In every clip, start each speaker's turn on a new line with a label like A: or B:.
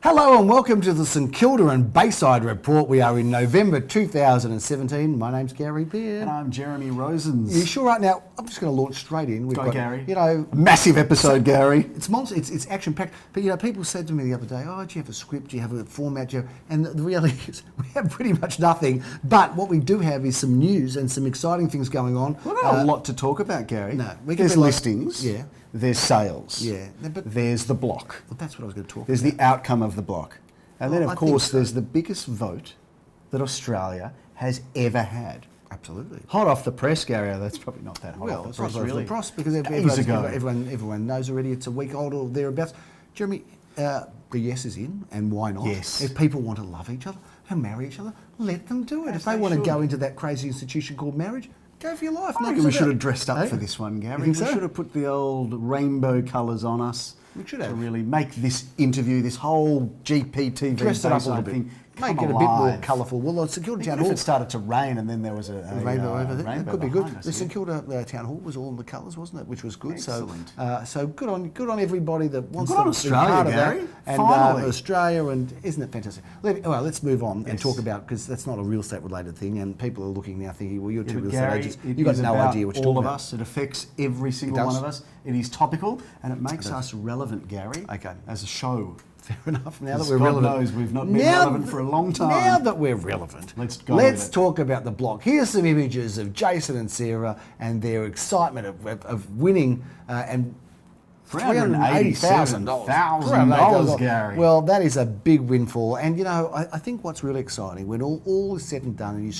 A: Hello and welcome to the St Kilda and Bayside report. We are in November 2017. My name's Gary Beard.
B: And I'm Jeremy Rosens.
A: Are you sure right now? I'm just going to launch straight in. We've
B: Go,
A: got,
B: Gary.
A: You know,
B: Massive episode, Gary.
A: It's monster. It's action packed. But you know, people said to me the other day, "Oh, do you have a script? Do you have a format?" And the reality is, we have pretty much nothing. But what we do have is some news and some exciting things going on.
B: We've got a lot to talk about, Gary.
A: No,
B: there's listings.
A: Yeah.
B: There's sales.
A: Yeah. But
B: there's the block.
A: well, that's what I was going to talk
B: There's
A: about.
B: the outcome of the block. And then,
A: I
B: of
A: think
B: course,
A: so.
B: there's the biggest vote that Australia has ever had.
A: Absolutely.
B: Hot off the press, Gary. That's probably not that hot
A: Well,
B: off
A: it's
B: the press,
A: not
B: really.
A: the press because
B: Days ago.
A: everyone knows already it's a week old or thereabouts. Jeremy, the yes is in, and why not?
B: Yes.
A: If people want to love each other and marry each other, let them do it.
B: As
A: If they
B: they
A: want to
B: should.
A: go into that crazy institution called marriage, go for your life.
B: I reckon we should have dressed up
A: Hey?
B: for this one, Gary.
A: You think
B: We
A: so?
B: should have put the old rainbow colours on us.
A: We should
B: to
A: have.
B: really make this interview, this whole GPTV
A: Dressed it up a little
B: Bayside
A: bit.
B: thing,
A: Make
B: come
A: it a bit more
B: alive.
A: colourful. Well, the St Kilda Town
B: Even if
A: Hall.
B: it started to rain and then there was a
A: Rainbow over there. That
B: rainbow
A: could be good.
B: behind us,
A: The St
B: yeah.
A: Kilda Town Hall was all in the colours, wasn't it? Which was good.
B: Excellent.
A: So good on everybody that wants
B: Good on
A: to be
B: Australia,
A: part of
B: Gary.
A: that. And
B: Finally.
A: Australia, and isn't it fantastic? Let's move on and
B: Yes.
A: talk about, because that's not a real estate related thing, and people are looking now thinking, well, you're two
B: Yeah,
A: real
B: but
A: estate
B: Gary,
A: agents.
B: it
A: You've got
B: is
A: no
B: about
A: idea what you're
B: all
A: talking
B: of
A: about.
B: us. It affects every single
A: does.
B: one of us. It is topical and it makes
A: does.
B: us relevant, Gary.
A: Okay.
B: As a show.
A: Fair enough. Now that
B: Because
A: we're
B: God
A: relevant,
B: knows we've not been relevant for a long time.
A: Now that we're relevant,
B: Let's go
A: Let's
B: with it.
A: talk about the block. Here's some images of Jason and Sarah and their excitement of winning and
B: $387,000, Gary.
A: Well, that is a big windfall, and you know, I think what's really exciting when all is said and done, and you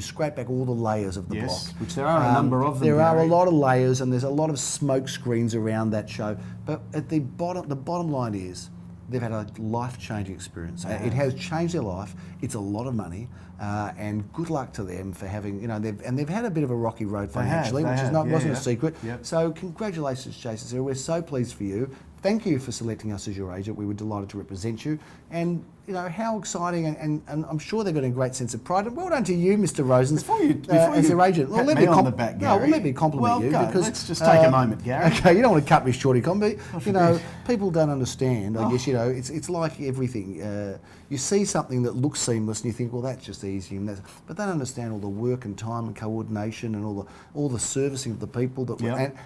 A: scrape back all the layers of the
B: Yes,
A: block,
B: which there are a number of them,
A: There are a
B: Gary.
A: lot of layers, and there's a lot of smoke screens around that show. But at the bottom line is, they've had a life-changing experience. It has changed their life. It's a lot of money, and good luck to them for having, you know, they've had a bit of a rocky road financially,
B: they
A: which
B: have,
A: wasn't
B: yeah.
A: a secret.
B: Yep.
A: So congratulations, Jason. Sarah. We're so pleased for you. Thank you for selecting us as your agent. We were delighted to represent you. And, you know, how exciting, and I'm sure they've got a great sense of pride. And well done to you, Mr. Rosens,
B: Before
A: as
B: you
A: their agent.
B: pat
A: let
B: me
A: me
B: on the back,
A: No, well,
B: Gary.
A: let me compliment
B: Well,
A: you.
B: go.
A: Because,
B: Let's just take a moment, Gary.
A: Okay, you don't want to cut me short, Econ, but, you know,
B: forbid.
A: people don't understand. I guess, you know, it's like everything. You see something that looks seamless and you think, well, that's just easy. But they don't understand all the work and time and coordination and all the servicing of the people.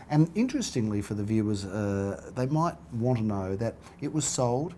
A: And interestingly for the viewers, they might want to know that it was sold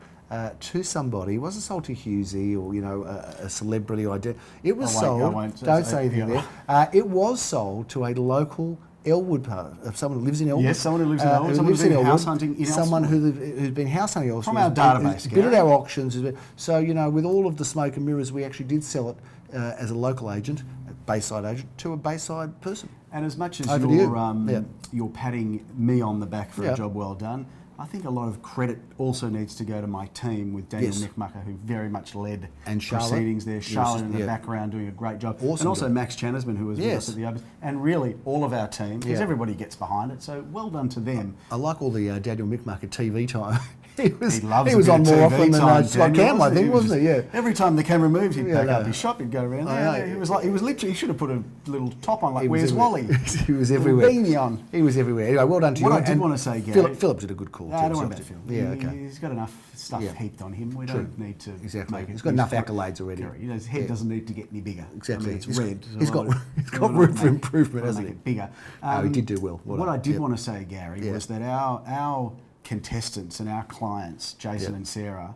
A: to somebody. It wasn't sold to Husey or, you know, a celebrity idea. It was
B: I
A: sold.
B: won't
A: Don't
B: say
A: say anything
B: yeah.
A: there. It was sold to a local Elwood part, someone who lives in Elwood.
B: Yes, someone who lives in Elwood, someone who's been house hunting in
A: someone
B: Elwood.
A: who's been house hunting elsewhere.
B: From our database,
A: Who's been at
B: Gary.
A: our auctions. So, you know, with all of the smoke and mirrors, we actually did sell it as a local agent, a Bayside agent, to a Bayside person.
B: And as much as
A: Over to
B: you're,
A: you.
B: you're patting me on the back for
A: Yeah.
B: a job well done, I think a lot of credit also needs to go to my team with Daniel
A: Yes.
B: Mickmucker, who very much led
A: And Charlotte.
B: proceedings there. Charlotte in the
A: Yeah.
B: background doing a great job.
A: Awesome
B: And also
A: job.
B: Max Channersman, who was with
A: Yes.
B: us at the Opens. And really all of our team, because
A: Yeah.
B: everybody gets behind it. So well done to them.
A: I like all the Daniel Mickmucker TV time. he was
B: He loves
A: he
B: a
A: was
B: bit
A: on
B: of
A: more
B: TV
A: often than
B: time,
A: Scott
B: Daniel,
A: Campbell, I think, wasn't he? Yeah.
B: Every time the camera moved, he'd
A: Yeah,
B: pack
A: no.
B: up his shop, he'd go around
A: I
B: there.
A: know.
B: He was literally, he should have put a little top on, like,
A: He was
B: where's Wally?
A: everywhere. He was
B: Little
A: everywhere.
B: beanie on.
A: He was everywhere. Anyway, well done to
B: What
A: you.
B: I did
A: And
B: want to say, Gary-
A: Philip did a good call.
B: No,
A: too,
B: I don't want
A: so-
B: about Phil.
A: Yeah, okay.
B: He's got enough stuff
A: Yeah.
B: heaped on him. We
A: True.
B: don't need to
A: Exactly.
B: make it.
A: He's got enough accolades already.
B: You know, his head
A: Yeah.
B: doesn't need to get any bigger.
A: Exactly.
B: I mean, it's
A: He's-
B: red.
A: he's
B: so
A: got-
B: I-
A: he's
B: I
A: got
B: wanna
A: room for
B: make-
A: improvement,
B: I wanna
A: hasn't
B: make
A: he?
B: it bigger.
A: He did do well. Well
B: What
A: done.
B: I did
A: Yep.
B: want to say, Gary,
A: Yeah.
B: was that our contestants and our clients, Jason
A: Yep.
B: and Sarah,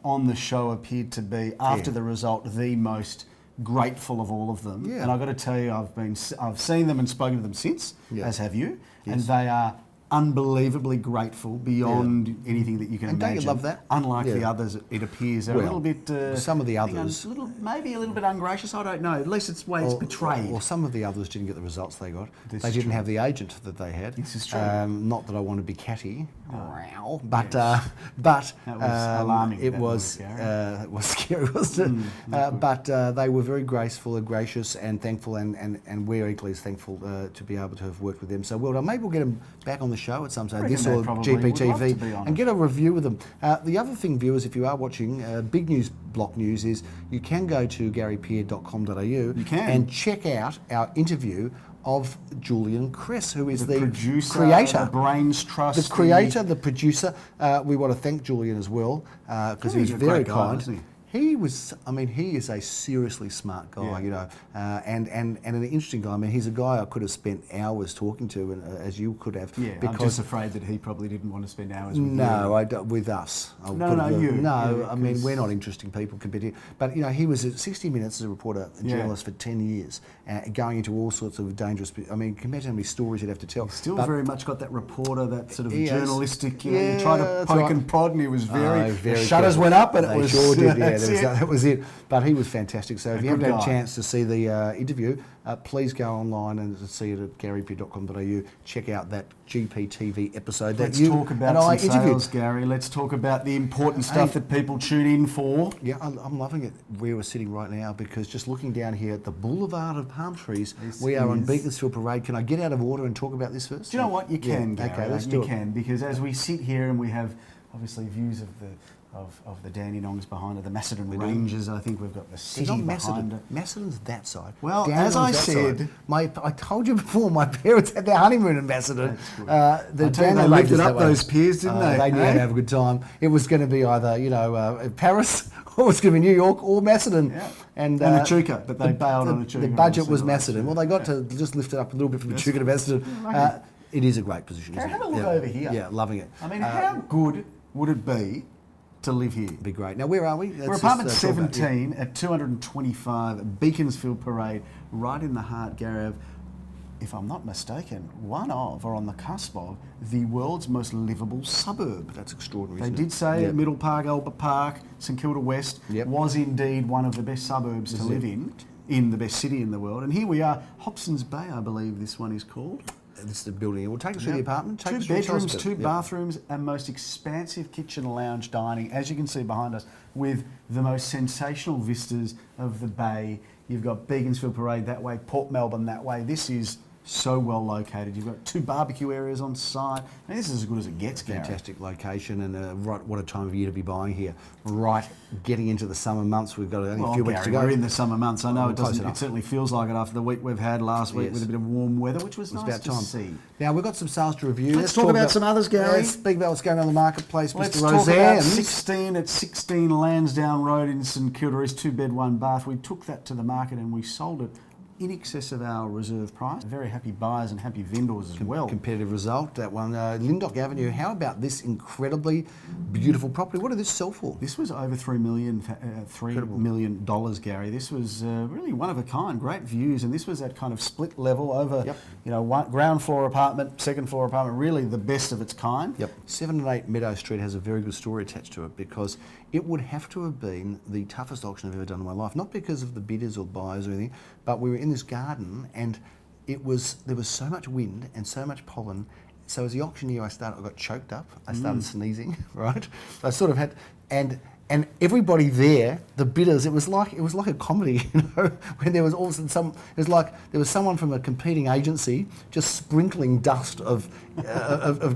B: on the show appeared to be, after the result, the most grateful of all of them.
A: Yeah.
B: And I've got to tell you, I've seen them and spoken to them since,
A: Yeah.
B: as have you,
A: Yes.
B: and they are unbelievably grateful beyond anything that you can
A: And don't you
B: imagine.
A: love that?
B: Unlike the
A: Yeah.
B: others, it appears they're
A: Well,
B: a little bit.
A: some of the
B: I think
A: others-
B: maybe a little bit ungracious. I don't know. At least it's the way it's betrayed.
A: Or some of the others didn't get the results they got.
B: This
A: They
B: is
A: didn't
B: true.
A: have the agent that they had.
B: This is true.
A: Not that I want to be catty, but
B: Yes.
A: but
B: That was alarming,
A: It
B: that
A: was
B: was, Gary.
A: it was scary, wasn't it? But they were very graceful and gracious and thankful, and we're equally as thankful to be able to have worked with them. So well done. Maybe we'll get them back on the show at some stage.
B: reckon
A: This
B: they
A: or
B: probably would love to
A: GPTV,
B: be on
A: and
B: it.
A: get a review with them. The other thing, viewers, if you are watching, big news, block news, is you can go to garypeard.com.au
B: You can.
A: and check out our interview of Julian Kress, who is the
B: producer,
A: creator,
B: the brains trust,
A: the creator, the producer. We want to thank Julian as well because he was
B: he's a
A: very
B: great guy,
A: kind.
B: isn't he?
A: He was, I mean, he is a seriously smart guy,
B: Yeah.
A: you know, and an interesting guy. I mean, he's a guy I could have spent hours talking to, and as you could have.
B: Yeah, I'm just afraid that he probably didn't want to spend hours with you.
A: No, I don't, with us.
B: You.
A: No,
B: Yeah,
A: I mean, we're not interesting people compared to. But you know, he was at 60 Minutes as a reporter and journalist for 10 years, going into all sorts of dangerous. I mean, can you imagine how many stories he'd have to tell?
B: Still
A: But
B: very much got that reporter, that sort of
A: He has-
B: journalistic. You know,
A: yeah,
B: you try to
A: that's
B: poke
A: right.
B: and prod, and he was
A: very
B: the shutters
A: careful.
B: went up, and
A: They
B: it was
A: sure did. Yeah,
B: that's
A: that was it. But he was fantastic. So if you
B: good
A: haven't had a
B: guy.
A: chance to see the interview, please go online and see it at garypew.com.au. Check out that GPTV episode
B: Let's
A: that you
B: talk about
A: and I
B: some
A: interviewed.
B: sales, Gary. Let's talk about the important stuff that people tune in for.
A: Yeah, I'm loving it where we're sitting right now because just looking down here at the Boulevard of Palm Trees, we are on Beaconsfield Parade. Can I get out of order and talk about this first?
B: Do you know what? You can,
A: Yeah,
B: Gary.
A: okay, let's do
B: you
A: it.
B: can, because as we sit here and we have obviously views of the Dandenongs behind it, the Macedon Ranges. I think we've got the
A: It's
B: city
A: not
B: behind
A: Macedon.
B: it.
A: Macedon's that side.
B: Well,
A: Dandenong's
B: as I
A: that
B: said-
A: side. I told you before, my parents had their honeymoon in Macedon.
B: That's good.
A: The
B: I tell you, they
A: Dandenong
B: lifted
A: Ranges
B: up
A: that way.
B: those piers, didn't they?
A: They knew how
B: Eh?
A: to have a good time. It was going to be either, you know, Paris, or it was going to be New York, or Macedon.
B: Yeah.
A: And
B: Echuca, but they bailed on Echuca.
A: The budget
B: obviously,
A: was
B: right?
A: Macedon. Well, they got to just lift it up a little bit from Echuca to Macedon. It is a great position,
B: Gary,
A: isn't
B: have
A: it?
B: a look
A: Yeah.
B: over here.
A: Yeah, loving it.
B: I mean, how good would it be to live here?
A: Be great. Now, where are we?
B: We're apartment 17 at 225 Beaconsfield Parade, right in the heart, Gary, of, if I'm not mistaken, one of, or on the cusp of, the world's most livable suburb.
A: That's extraordinary.
B: They
A: isn't
B: did
A: it?
B: say
A: Yep.
B: Middle Park, Albert Park, St Kilda West
A: Yep.
B: was indeed one of the best suburbs to live in the best city in the world. And here we are, Hobson's Bay, I believe this one is called.
A: This is the building. It will take us through the apartment. Take
B: Two
A: us through, tell us
B: bedrooms,
A: about it.
B: two
A: Yep.
B: bathrooms, and most expansive kitchen, lounge, dining, as you can see behind us, with the most sensational vistas of the bay. You've got Beaconsfield Parade that way, Port Melbourne that way. This is so well located. You've got two barbecue areas on site. Now, this is as good as it gets, Gary.
A: Fantastic location and right, what a time of year to be buying here. Right, getting into the summer months. We've got only a few weeks to go.
B: We're in the summer months. I know
A: We're
B: it
A: close
B: doesn't. It
A: enough.
B: certainly feels like it after the week we've had last week
A: Yes.
B: with a bit of warm weather, which was
A: It's
B: nice
A: about
B: to
A: time.
B: see.
A: Now, we've got some sales to review.
B: Let's talk about some others, Gary.
A: Let's speak about what's going on in the marketplace.
B: Let's
A: Mr.
B: talk about
A: Roseanne's.
B: 16 Lansdowne Road in St Kilda is 2-bed, 1 bath. We took that to the market and we sold it in excess of our reserve price. Very happy buyers and happy vendors as well.
A: Competitive result, that one. Lindock Avenue. How about this incredibly beautiful property? What did this sell for?
B: This was over $3 million, Gary. This was really one of a kind. Great views, and this was that kind of split level over, one ground floor apartment, second floor apartment. Really the best of its kind.
A: Yep. 7 and 8 Meadow Street has a very good story attached to it because it would have to have been the toughest auction I've ever done in my life. Not because of the bidders or buyers or anything, but we were in this garden and there was so much wind and so much pollen. So as the auctioneer, I got choked up. I started sneezing, right? So I sort of had, and everybody there, the bidders, it was like a comedy, when there was all of a sudden there was someone from a competing agency just sprinkling dust of pollen or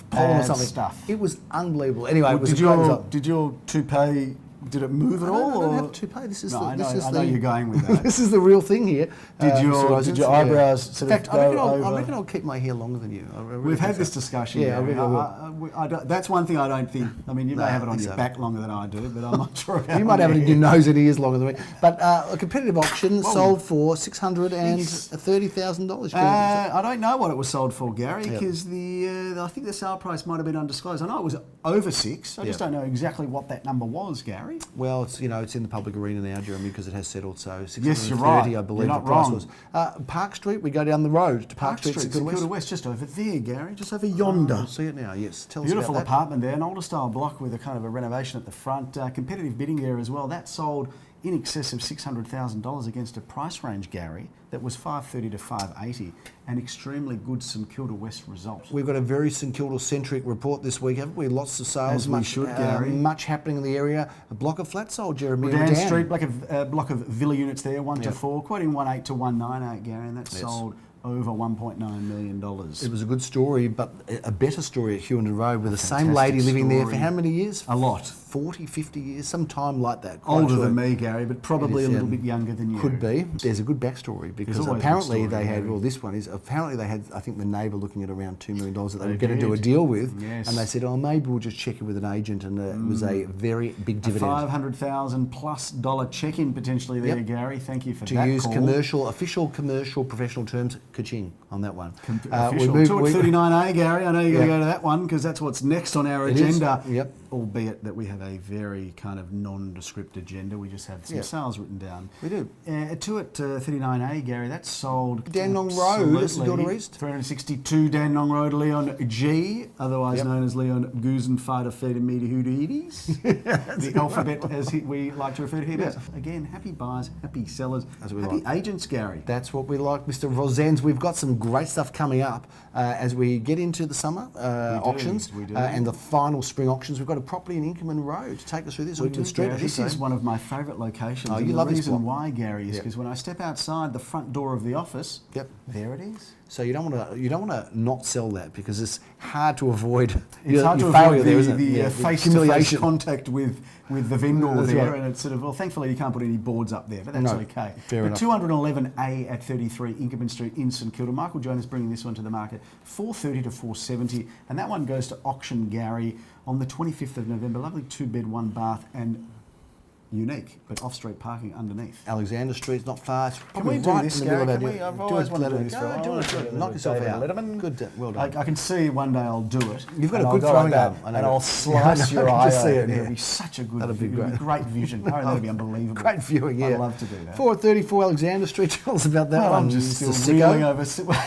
B: Bad
A: something.
B: stuff.
A: It was unbelievable. Anyway, it was
B: Did
A: a great result.
B: did your toupee? Did it move at all?
A: I don't
B: or?
A: have a toupee. This is
B: No,
A: the,
B: I know,
A: this is
B: I know
A: the,
B: you're going with that.
A: This is the real thing here.
B: Did
A: Mr.
B: your
A: Rosens.
B: did your eyebrows sort
A: In
B: of
A: fact,
B: go
A: I
B: over?
A: reckon I'll keep my hair longer than you. I really
B: We've
A: think
B: had
A: so.
B: this discussion.
A: Yeah, I
B: Gary.
A: reckon we
B: I don't, that's one thing I don't think. I mean, you
A: No,
B: may
A: I
B: have it on
A: think
B: your
A: so.
B: back longer than I do, but I'm not sure. About
A: You might have it in
B: your
A: your nose and ears longer than me. But a competitive auction sold for $630,000.
B: I don't know what it was sold for, Gary,
A: Yep.
B: because I think the sale price might have been undisclosed. I know it was over 6. I just
A: Yep.
B: don't know exactly what that number was, Gary.
A: Well, it's it's in the public arena now, Jeremy, because it has settled. So
B: Yes, you're
A: 630,
B: right.
A: I believe
B: You're
A: the
B: not
A: price
B: wrm.
A: was. Park Street, we go down the road to Park Street,
B: St
A: St
B: Kilda
A: Kilda
B: West, just over there, Gary, just over yonder.
A: See it now, yes. Tell
B: Beautiful
A: us about that.
B: apartment there, an older style block with a kind of a renovation at the front. Competitive bidding there as well. That sold in excess of $600,000 against a price range, Gary, that was $530 to $580. An extremely good St Kilda West result.
A: We've got a very St Kilda-centric report this week, haven't we? Lots of sales,
B: As we should, Gary.
A: much happening in the area. A block of flats sold, Jeremy.
B: Dan
A: Redan.
B: Street, block of villa units there, 1 to
A: Yep.
B: 4, quoting 1.8 to 1.98, Gary, and that
A: Yes.
B: sold over $1.9 million.
A: It was a good story, but a better story at Hewenden Road with the same
B: fantastic
A: lady living there for
B: story.
A: how many years?
B: A lot.
A: 40, 50 years, some time like that. Quite
B: Older
A: sure.
B: than me, Gary, but probably a little bit younger than you.
A: Could be. There's a good backstory because
B: always a
A: apparently
B: good story,
A: they had,
B: Gary.
A: well, this one is, apparently they had, I think the neighbour looking at around $2 million that they were going to do a deal with.
B: Yes.
A: And they said, oh, maybe we'll just check it with an agent. And it was a very big dividend.
B: $500,000+ check-in potentially there,
A: Yep.
B: Gary. Thank you for
A: To
B: that
A: use
B: call.
A: official commercial professional terms, ka-ching on that one.
B: Official. 239A, Gary. I know you're going to go to that one because that's what's next on our
A: It is.
B: agenda.
A: Yep.
B: Albeit that we have a very kind of nondescript agenda. We just have some
A: Yep.
B: sales written down.
A: We do.
B: 39A, Gary. That's sold.
A: Dandenong Road,
B: absolutely.
A: East.
B: 362 Dandenong Road, Leon G, otherwise
A: Yep.
B: known as Leon Goosenfighter Feeder Meter Hooties. The alphabet, as we like to refer to him as. Again, happy buyers, happy sellers,
A: As we
B: happy
A: like.
B: agents, Gary.
A: That's what we like, Mr. Rosens. We've got some great stuff coming up as we get into the summer auctions
B: we do.
A: and the final spring auctions. We've got a property in Inkerman Road to take us through this. Or to the street, I should
B: This
A: say.
B: is one of my favourite locations.
A: Oh,
B: and
A: you
B: the
A: love this
B: reason
A: block.
B: why, Gary, is
A: Yep.
B: because when I step outside the front door of the office,
A: Yep.
B: there it is.
A: So you don't want to not sell that because it's hard to avoid
B: It's
A: your,
B: hard
A: your
B: to
A: failure
B: avoid
A: there,
B: the,
A: isn't it?
B: the
A: Yeah,
B: face-to-face
A: humiliation.
B: contact with the vendor
A: That's
B: there,
A: right.
B: and it's sort of, well, thankfully you can't put any boards up there, but that's
A: No,
B: okay.
A: fair
B: But
A: enough.
B: 211A at 33 Inkerman Street in St Kilda. Michael Jonas bringing this one to the market, 430 to 470, and that one goes to auction, Gary, on the 25th of November. Lovely 2-bed, 1-bath, and unique, but off-street parking underneath.
A: Alexander Street's not far. It's
B: Can
A: probably
B: we do
A: right
B: this,
A: in the middle
B: Gary?
A: of
B: Can
A: our
B: we? I've
A: do
B: always
A: it,
B: wanted to do
A: Letterman.
B: this for
A: Go,
B: a while.
A: do
B: I
A: it,
B: wanna
A: do it.
B: do
A: Knock
B: it
A: yourself
B: with
A: out.
B: David Letterman.
A: Good, well done.
B: I can see one day I'll do it.
A: You've got
B: and
A: a
B: I'll
A: good
B: go
A: throwing
B: like
A: arm,
B: that,
A: I know
B: and
A: that.
B: I'll slice your
A: I
B: eye
A: can just see
B: open.
A: it, yeah.
B: It'll be such a good.
A: That'd be
B: it'll
A: great.
B: great vision. Oh, that'd be unbelievable.
A: Great viewing, yeah.
B: I'd love to do that.
A: 434 Alexander Street. Tell us about that
B: Well,
A: one.
B: I'm just
A: Mr.
B: still
A: Sicko.
B: reeling over.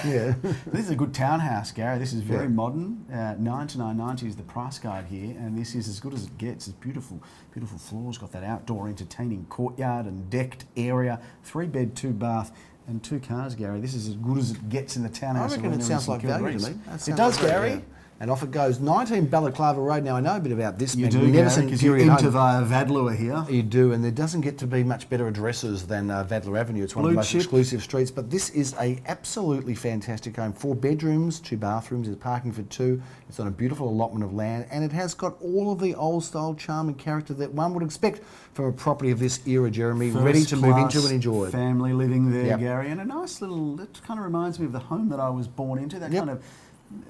A: Yeah.
B: This is a good townhouse, Gary. This is very
A: Yeah.
B: modern. 9 to 990 is the price guide here, and this is as good as it gets. It's beautiful, beautiful floors. Got that outdoor entertaining courtyard and decked area. 3-bed, 2-bath. And 2 cars, Gary. This is as good as it gets in the
A: I
B: townhouse.
A: reckon
B: arena
A: it
B: in
A: sounds
B: St
A: like
B: Kilda
A: value to
B: East.
A: me. That
B: It
A: sounds
B: does,
A: like
B: Gary.
A: value. And off it goes. 19 Balaclava Road. Now, I know a bit about this.
B: You do,
A: magnificent
B: because you
A: period
B: enter
A: home.
B: via Vadlua here.
A: You do, and there doesn't get to be much better addresses than Vadler Avenue. It's one of
B: Blue
A: the most
B: chip.
A: exclusive streets, but this is a absolutely fantastic home. 4 bedrooms, 2 bathrooms, there's parking for 2. It's on a beautiful allotment of land, and it has got all of the old style charm and character that one would expect from a property of this era, Jeremy, ready to move into
B: First-class
A: and enjoy.
B: family living there,
A: Yep.
B: Gary, and a nice little. It kind of reminds me of the home that I was born into. That
A: Yep.
B: kind of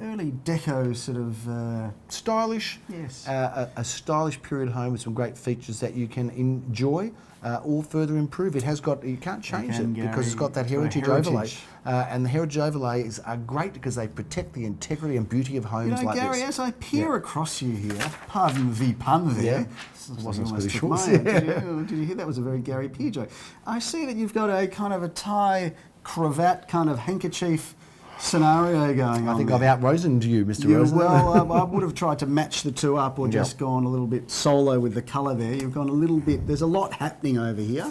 B: early deco sort of.
A: Stylish,
B: Yes.
A: a stylish period home with some great features that you can enjoy or further improve. It has got, you can't change
B: can,
A: it because
B: Gary.
A: it's got that
B: It's got a
A: heritage overlay.
B: heritage.
A: And the heritage overlays are great because they protect the integrity and beauty of homes
B: You know,
A: like
B: Gary,
A: this.
B: as I peer
A: Yeah.
B: across you here, pardon the pun there.
A: Yeah.
B: This looks
A: Wasn't
B: like
A: as
B: you
A: good
B: almost
A: as
B: took
A: yours.
B: mine. Did you hear that was a very Gary Peer joke? I see that you've got a kind of a tie cravat kind of handkerchief scenario going on.
A: I think
B: there.
A: I've out-rosened you, Mr.
B: Yeah,
A: Rosen.
B: well, I would have tried to match the two up or
A: Yep.
B: just gone a little bit solo with the colour there. You've gone a little bit, there's a lot happening over here.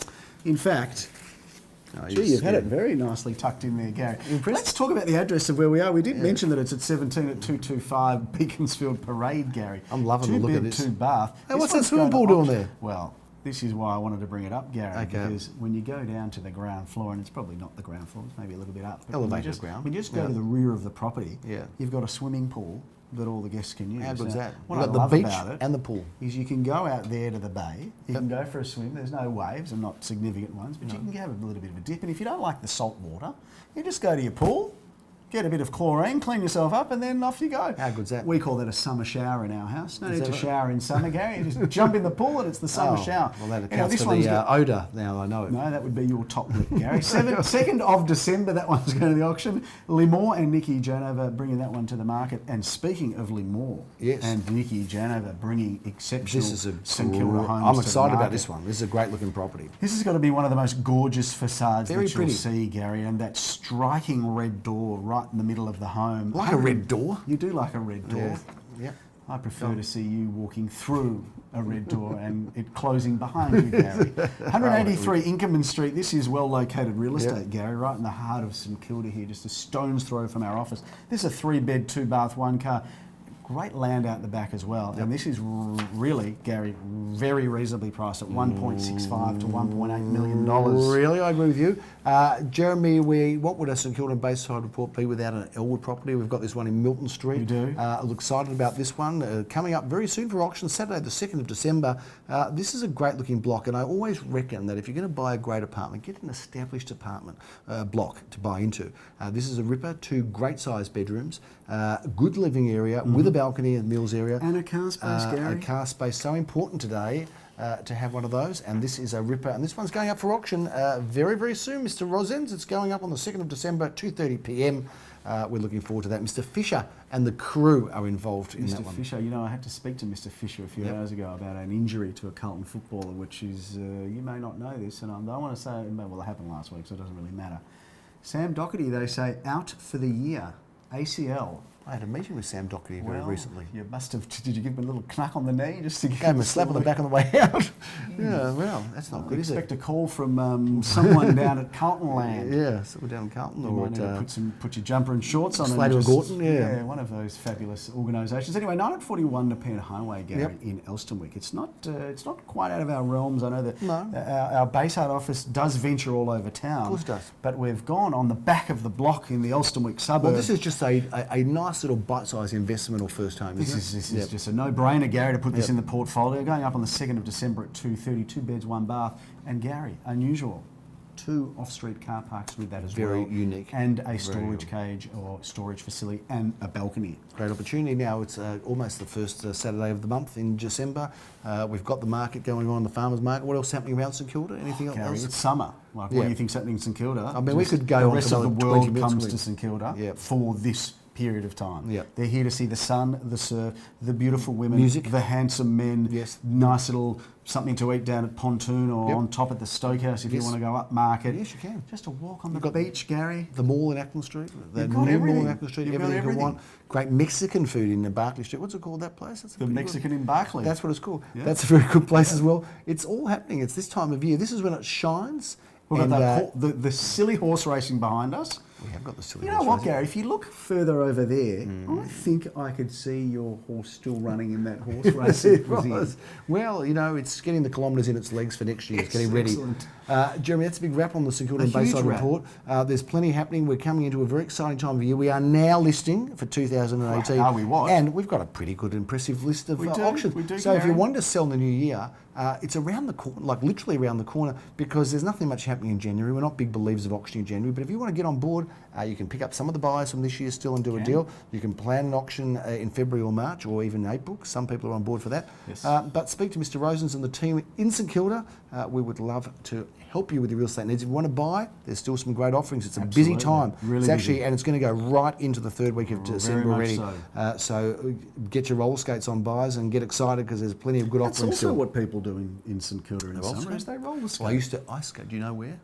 B: In fact,
A: Oh,
B: gee, you've had it very nicely tucked in there, Gary.
A: Impressed?
B: Let's talk about the address of where we are. We did mention that it's at 17 at 225 Beaconsfield Parade, Gary.
A: I'm loving the look of
B: 2-bed,
A: this.
B: 2-bath.
A: Hey,
B: This
A: what's that
B: one's
A: swimming
B: going
A: pool
B: to
A: doing
B: auction.
A: there?
B: Well, this is why I wanted to bring it up, Gary,
A: Okay.
B: because when you go down to the ground floor, and it's probably not the ground floor, it's maybe a little bit up. But
A: Elevated
B: when you
A: ground.
B: When you just go
A: Yeah.
B: to the rear of the property,
A: Yeah.
B: you've got a swimming pool that all the guests can use.
A: How good's
B: Now,
A: that?
B: What
A: You've
B: I
A: got the
B: love
A: beach
B: about it
A: and the pool.
B: is you can go out there to the bay, you can go for a swim, there's no waves and not significant ones, but you can have a little bit of a dip, and if you don't like the salt water, you just go to your pool, get a bit of chlorine, clean yourself up, and then off you go.
A: How good's that?
B: We call that a summer shower in our house. No
A: Is
B: need
A: that
B: to
A: right?
B: shower in summer, Gary. You just jump in the pool and it's the summer
A: Oh,
B: shower.
A: well, that
B: You know,
A: accounts
B: this
A: for
B: one's
A: the
B: got-
A: odour, now I know it.
B: No, that would be your top lip, Gary. 2nd of December, that one's going to the auction. Limor and Nikki Janova bringing that one to the market. And speaking of Limor
A: Yes.
B: and Nikki Janova bringing exceptional
A: This is a
B: St Kilda homes
A: I'm
B: to the
A: excited about
B: market.
A: this one. This is a great looking property.
B: This has got to be one of the most gorgeous facades
A: Very
B: that you'll
A: pretty.
B: see, Gary, and that striking red door right in the middle of the home.
A: Like a red door?
B: You do like a red door.
A: Yeah. Yep.
B: I prefer to see you walking through a red door and it closing behind you, Gary. 183 Inkerman Street. This is well located real estate, Gary, right in the heart of St Kilda here, just a stone's throw from our office. This is a 3-bed, 2-bath, 1 car. Great land out the back as well. And this is really, Gary, very reasonably priced at $1.65 to $1.8 million.
A: Really, I agree with you. Jeremy, what would a St Kilda and Bayside report be without an Elwood property? We've got this one in Milton Street.
B: We do.
A: I'm excited about this one. Coming up very soon for auction, Saturday the 2nd of December. This is a great looking block, and I always reckon that if you're going to buy a great apartment, get an established apartment block to buy into. This is a ripper, 2 great sized bedrooms, good living area with a balcony and meals area.
B: And a car space, Gary.
A: A car space, so important today. To have one of those, and this is a ripper, and this one's going up for auction very, very soon, Mr. Rosens. It's going up on the 2nd of December at 2:30 p.m. We're looking forward to that. Mr. Fisher and the crew are involved in that one.
B: Mr. Fisher, I had to speak to Mr. Fisher a few hours ago about an injury to a Carlton footballer, which is, you may not know this, and I don't want to say, well, it happened last week, so it doesn't really matter. Sam Doherty, they say, out for the year, ACL.
A: I had a meeting with Sam Doherty very recently.
B: You must have. Did you give him a little knack on the knee just to
A: Gave him a slap on the back on the way out. Yeah, well, that's not good, is it?
B: Expect a call from someone down at Carlton Land.
A: Yeah, someone down in Carlton.
B: You
A: or
B: might need to put your jumper and shorts on.
A: Slater and Gorton,
B: yeah, one of those fabulous organisations. Anyway, 940 Nepean Highway, Gary, in Elstonwick. It's not quite out of our realms. I know that our Bayside office does venture all over town.
A: Of course it does.
B: But we've gone on the back of the block in the Elstonwick suburb.
A: Well, this is just a nice little bite-sized investment or first home.
B: This is just a no-brainer, Gary, to put this in the portfolio. Going up on the 2nd of December at 2:30, 2 beds, 1 bath. And Gary, unusual, 2 off-street car parks with that as well.
A: Very unique.
B: And a storage cage or storage facility and a balcony.
A: Great opportunity. Now it's almost the first Saturday of the month in December. We've got the market going on, the farmers market. What else is happening around St Kilda? Anything else?
B: Gary, it's summer. What do you think's happening in St Kilda?
A: I mean, we could go
B: the
A: on
B: rest
A: for
B: of the
A: another
B: world
A: 20 minutes,
B: comes to St Kilda for this period of time. They're here to see the sun, the surf, the beautiful women,
A: music,
B: the handsome men, nice little something to eat down at Pontoon or on top at the Stokehouse if you want to go up market.
A: Yes, you can.
B: Just a walk on the beach, Gary.
A: The mall in Acton Street, the
B: You've got
A: new
B: everything.
A: mall in Acton Street,
B: You've got
A: everything you
B: everything.
A: want. Great Mexican food in the Barclay Street. What's it called, that place? That's
B: The Mexican in Barclay.
A: That's what it's called. Yeah. That's a very good place as well. It's all happening. It's this time of year. This is when it shines.
B: We've got the silly horse racing behind us.
A: We have got the silly
B: horse racing. You know what, Gary? If you look further over there, I think I could see your horse still running in that horse racing.
A: Well, it's getting the kilometres in its legs for next year. It's getting ready.
B: Excellent.
A: Jeremy, that's a big wrap on the St Kilda and Bayside report. There's plenty happening. We're coming into a very exciting time of year. We are now listing for 2018.
B: Are we what?
A: And we've got a pretty good, impressive list of auctions.
B: We do,
A: so if you want to sell in the new year, it's around the corner, like literally around the corner, because there's nothing much happening in January. We're not big believers of auctioning in January, but if you want to get on board, you can pick up some of the buys from this year still and do a deal. You can plan an auction in February or March or even April. Some people are on board for that.
B: Yes.
A: But speak to Mr. Rosens and the team in St Kilda. We would love to help you with your real estate needs. If you want to buy, there's still some great offerings. It's a busy time.
B: Really
A: it's actually,
B: busy.
A: and it's going to go right into the 3rd week of December already.
B: So
A: get your roller skates on, buys, and get excited because there's plenty of good offerings.
B: That's also what people do in St Kilda in summer. They roller skate.
A: Well, I used to ice skate. Do you know where?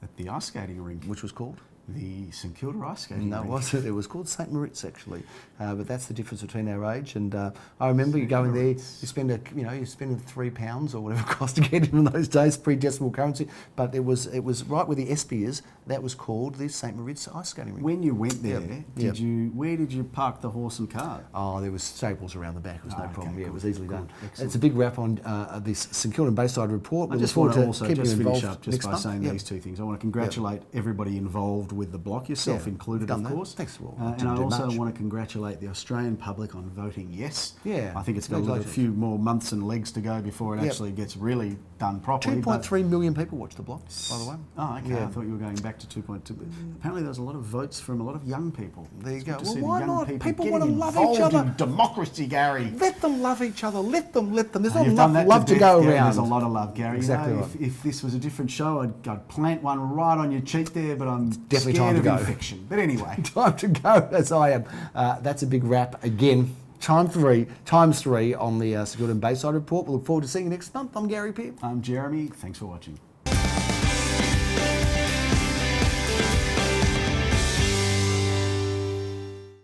B: At the ice skating rink.
A: Which was called?
B: The St Kilda ice skating
A: No,
B: rink.
A: it wasn't. It was called St Moritz actually, but that's the difference between our age. And I remember you going there. You spend you're spending £3 or whatever it cost to get in those days, pre-decimal currency. But it was right where the Espy is. That was called the St Moritz ice skating rink.
B: When you went there, where did you park the horse and cart?
A: Oh, there was staples around the back. It was no problem. Yeah, it was easily done.
B: Excellent.
A: It's a big wrap on this St Kilda and Bayside report.
B: I just want to also just finish up just by
A: month.
B: saying these two things. I want to congratulate everybody involved with the block, yourself included, of course.
A: Thanks to all.
B: And I also want to congratulate the Australian public on voting yes.
A: Yeah.
B: I think it's got a few more months and legs to go before it actually gets really done properly.
A: 2.3 million people watched the block, by the way.
B: Oh, okay. I thought you were going back to 2.2. Apparently there was a lot of votes from a lot of young people.
A: There you go.
B: Well,
A: why not? People want to love each other.
B: In democracy, Gary.
A: Let them love each other. Let them. There's not
B: You've
A: enough
B: done that
A: love to go
B: Gary.
A: around.
B: There's a lot of love, Gary.
A: Exactly right.
B: If this was a different show, I'd plant one right on your cheek there, but I'm
A: definitely
B: scared
A: time to
B: of
A: go.
B: infection. But anyway.
A: Time to go, as I am. That's a big wrap again. Times three on the St Kilda and Bayside report. We look forward to seeing you next month. I'm Gary Peer.
B: I'm Jeremy. Thanks for watching.